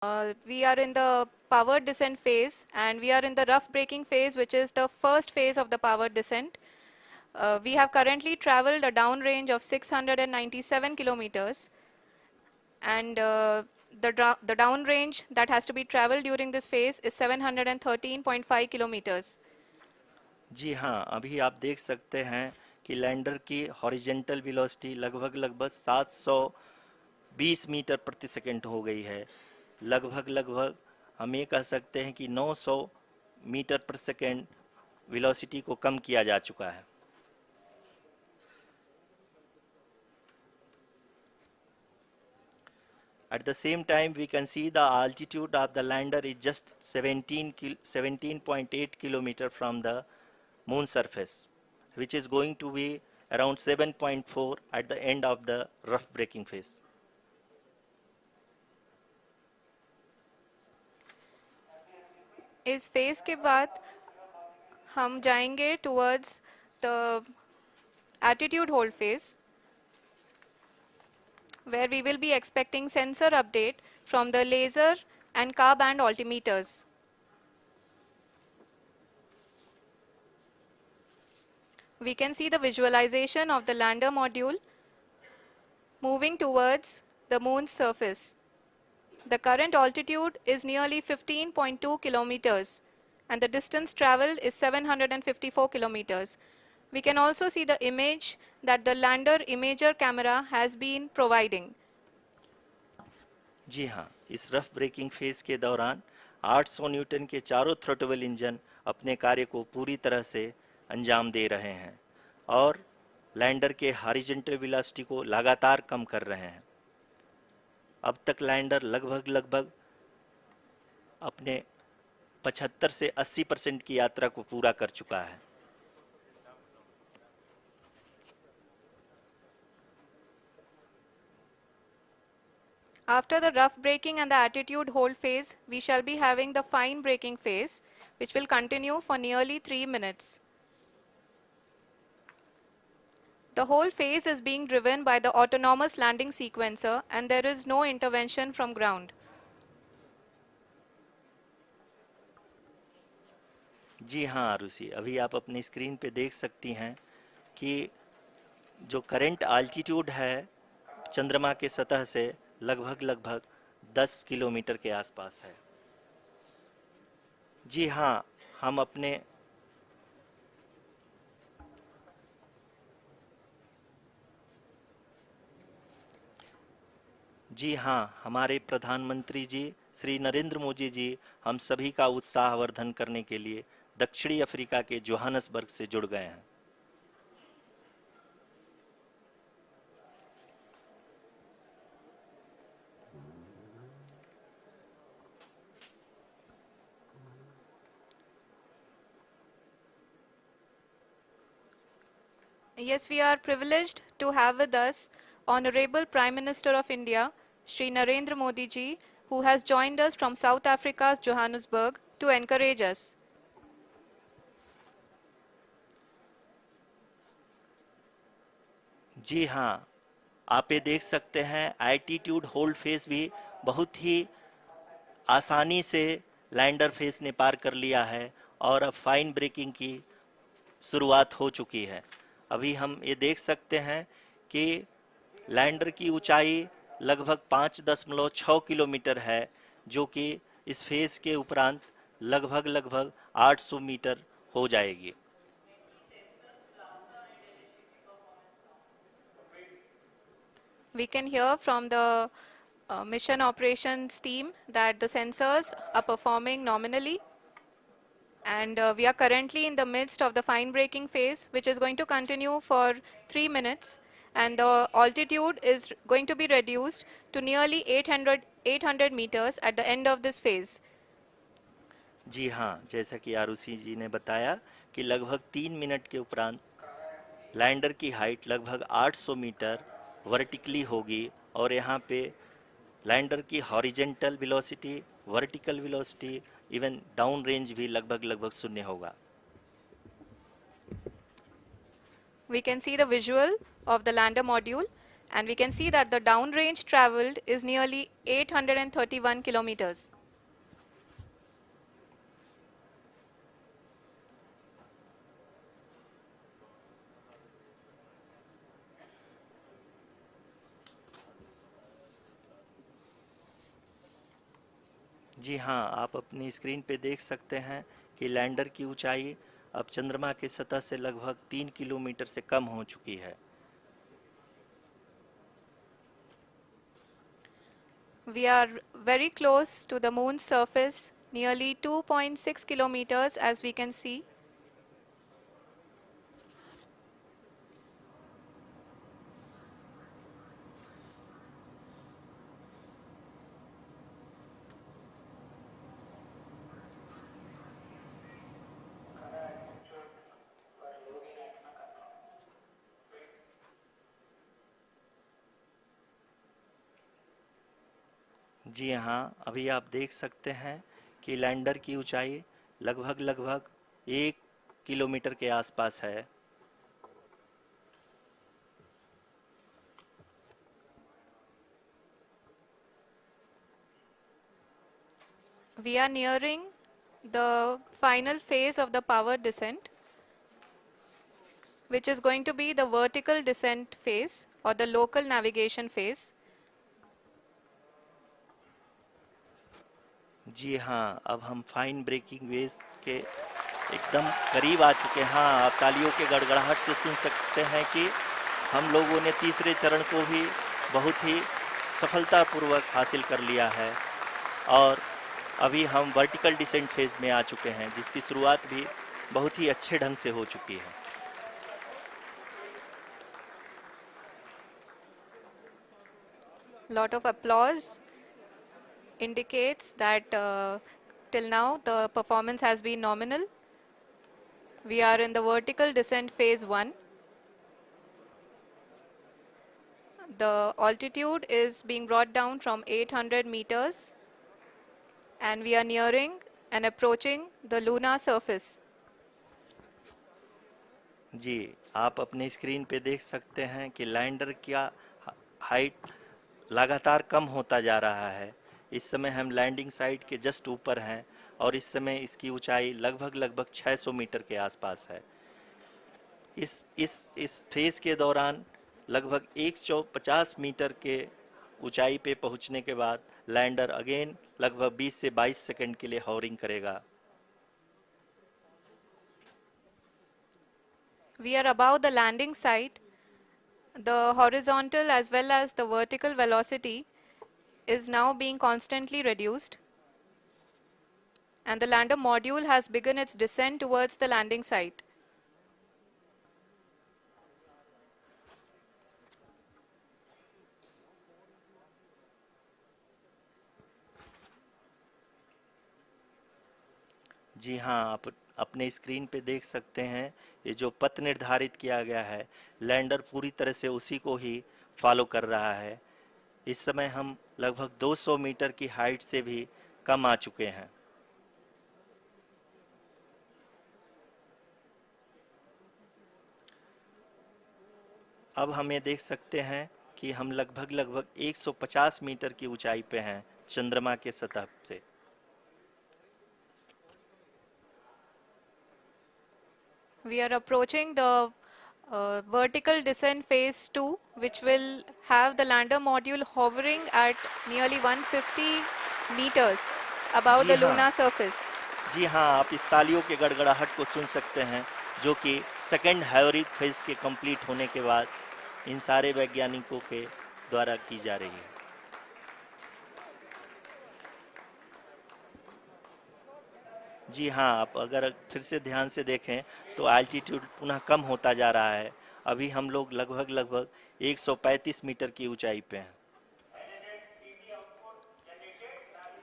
We are in the powered descent phase, and we are in the rough braking phase, which is the first phase of the powered descent. We have currently traveled a downrange of 697 kilometers, and the downrange that has to be traveled during this phase is 713.5 kilometers. जी हाँ, अभी आप देख सकते हैं कि lander की horizontal velocity लगभग 720 metre प्रति सेकंड हो गई है। लगभग हम ये कह सकते हैं कि 900 मीटर प्रति सेकंड वेलोसिटी को कम किया जा चुका है। At the same time, we can see the altitude of the lander is just 17.8 kilometer from the moon surface, which is going to be around 7.4 at the end of the rough braking phase. इस phase के बाद हम जाएंगे towards the attitude hold phase, where we will be expecting sensor update from the laser and car band altimeters. We can see the visualization of the lander module moving towards the moon's surface. The current altitude is nearly 15.2 kilometers, and the distance traveled is 754 kilometers. We can also see the image that the lander imager camera has been providing. जी हाँ, इस rough breaking phase के दौरान 800 Newton के चारों throttle engine अपने कार्य को पूरी तरह से अंजाम दे रहे हैं और लैंडर के हॉरिजॉन्टल वेलोसिटी को लगातार कम कर रहे हैं। अब तक लैंडर लगभग अपने 75 से 80% की यात्रा को पूरा कर चुका है। After the rough braking and the attitude hold phase, we shall be having the fine braking phase, which will continue for nearly 3 minutes. The whole phase is being driven by the autonomous landing sequencer, and there is no intervention from ground. जी हाँ आरुषि, अभी आप अपनी screen पे देख सकती हैं कि जो करंट आल्टीट्यूड है चंद्रमा के सतह से लगभग 10 किलोमीटर के आसपास है। जी हाँ, हम अपने जी हाँ, हमारे प्रधानमंत्री जी श्री नरेंद्र मोदी जी हम सभी का उत्साहवर्धन करने के लिए दक्षिणी अफ्रीका के जोहानसबर्ग से जुड़ गए हैं। Yes, we are privileged to have with us Honorable Prime Minister of India, Shri Narendra Modi ji, who has joined us from South Africa's Johannesburg to encourage us. जी हाँ, आप ये देख सकते हैं एल्टीट्यूड होल्ड फेस भी बहुत ही आसानी से लैंडर फेस ने पार कर लिया है और अब फाइन ब्रेकिंग की शुरुआत हो चुकी है। अभी हम ये देख सकते हैं कि लैंडर की ऊंचाई लगभग 5.6 किलोमीटर है, जो कि इस फेज के उपरांत लगभग 800 मीटर हो जाएगी। We can hear from the mission operations team that the sensors are performing nominally, and we are currently in the midst of the fine braking phase, which is going to continue for 3 minutes, and the altitude is going to be reduced to nearly 800 meters at the end of this phase. जी हाँ, जैसा कि आरुषि जी ने बताया कि लगभग 3 minute के उपरांत lander की हाइट लगभग 800 मीटर वर्टिकली होगी और यहाँ पे लैंडर की horizontal velocity, vertical velocity, even down range भी लगभग शून्य होगा। We can see the visual of the lander module. And we can see that the downrange traveled is nearly 831 kilometers. जी हाँ, आप अपनी स्क्रीन पे देख सकते हैं कि लैंडर की ऊंचाई अब चंद्रमा की सतह से लगभग 3 किलोमीटर से कम हो चुकी है। We are very close to the moon's surface, nearly 2.6 kilometers as we can see. जी हाँ, अभी आप देख सकते हैं कि लैंडर की ऊंचाई लगभग लगभग 1 किलोमीटर के आसपास है। We are nearing the final phase of the power descent, which is going to be the vertical descent phase or the local navigation phase. जी हाँ, अब हम फाइन ब्रेकिंग वेव्स के एकदम करीब आ चुके हैं। हाँ, आप तालियों के गड़गड़ाहट से सुन सकते हैं कि हम लोगों ने तीसरे चरण को भी बहुत ही सफलतापूर्वक हासिल कर लिया है और अभी हम वर्टिकल डिसेंट फेज में आ चुके हैं, जिसकी शुरुआत भी बहुत ही अच्छे ढंग से हो चुकी है। Lot of applause indicates that till now the performance has been nominal. We are in the vertical descent phase 1. The altitude is being brought down from 800 meters and we are nearing and approaching the lunar surface. जी, आप अपने screen पे देख सकते हैं कि lander का height लगातार कम होता जा रहा है। इस समय हम लैंडिंग साइट के जस्ट ऊपर हैं और इस समय इसकी ऊंचाई लगभग लगभग 600 मीटर के आसपास है। इस फेज के दौरान लगभग 150 मीटर के ऊंचाई पे पहुंचने के बाद लैंडर अगेन लगभग 20 से 22 सेकंड के लिए हॉवरिंग करेगा। We are above the landing site. The horizontal as well as the vertical velocity is now being constantly reduced. And the lander module has begun its descent towards the landing site. जी हाँ, आप अपने screen पे देख सकते हैं ये जो पथ निर्धारित किया गया है, लैंडर पूरी तरह से उसी को ही फॉलो कर रहा है। इस समय हम लगभग 200 मीटर की हाइट से भी कम आ चुके हैं। अब हम ये देख सकते हैं कि हम लगभग लगभग 150 मीटर की ऊंचाई पे हैं चंद्रमा के सतह से। We are approaching the vertical descent phase 2, which will have the lander module hovering at nearly 150 meters above ji the हाँ, lunar surface. जी हाँ, आप इस तालियों के गड़गड़ाहट को सुन सकते हैं, जो कि सेकंड हाइब्रिड फेज के कंप्लीट होने के बाद इन सारे वैज्ञानिकों के द्वारा की जा रही है। जी हाँ, आप अगर फिर से ध्यान से देखें तो एल्टीट्यूड पुनः कम होता जा रहा है। अभी हम लोग लगभग लगभग 135 मीटर की ऊंचाई पे हैं।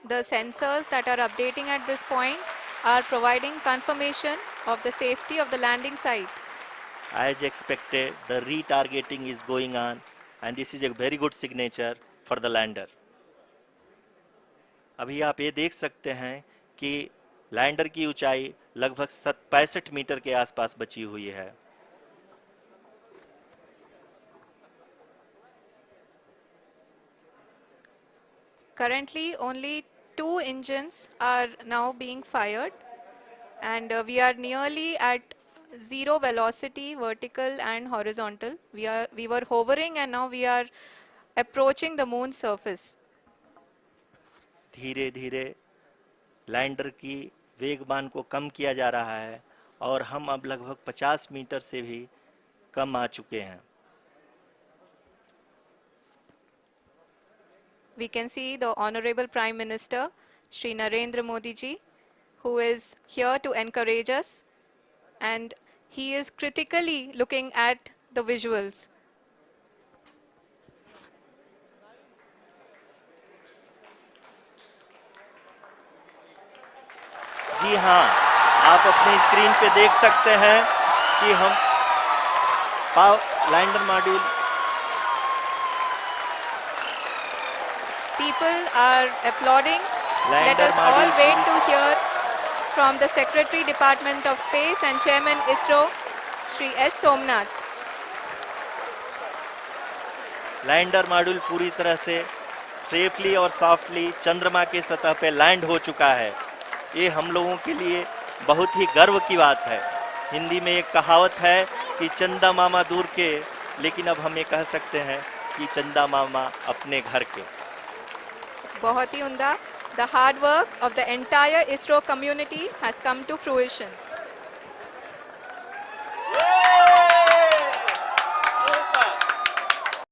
The sensors that are updating at this point are providing confirmation of the safety of the landing site. As expected, the retargeting is going on and this is a very good signature for the lander. अभी आप ये देख सकते हैं कि lander की ऊंचाई लगभग 65 मीटर के आसपास बची हुई है। Currently, only 2 engines are now being fired, and we are nearly at zero velocity, vertical and horizontal. We were hovering, and now we are approaching the moon's surface. धीरे धीरे लैंडर की वेगमान को कम किया जा रहा है और हम अब लगभग 50 मीटर से भी कम आ चुके हैं. We can see the Honorable Prime Minister, Shri Narendra Modi ji, who is here to encourage us, and he is critically looking at the visuals. जी हाँ, आप अपनी स्क्रीन पे देख सकते हैं कि हम lander module. People are applauding. Let lander us all module wait to hear from the Secretary Department of Space and Chairman ISRO, Shri S. Somnath. Lander module पूरी तरह से सेफली और सॉफ्टली चंद्रमा के सतह पे लैंड हो चुका है. ये हम लोगों के लिए बहुत ही गर्व की बात है. हिंदी में एक कहावत है कि चंदा मामा दूर के, लेकिन अब हम ये कह सकते हैं कि चंदा मामा अपने घर के. बहुत ही उम्दा. The hard work of the entire ISRO community has come to fruition.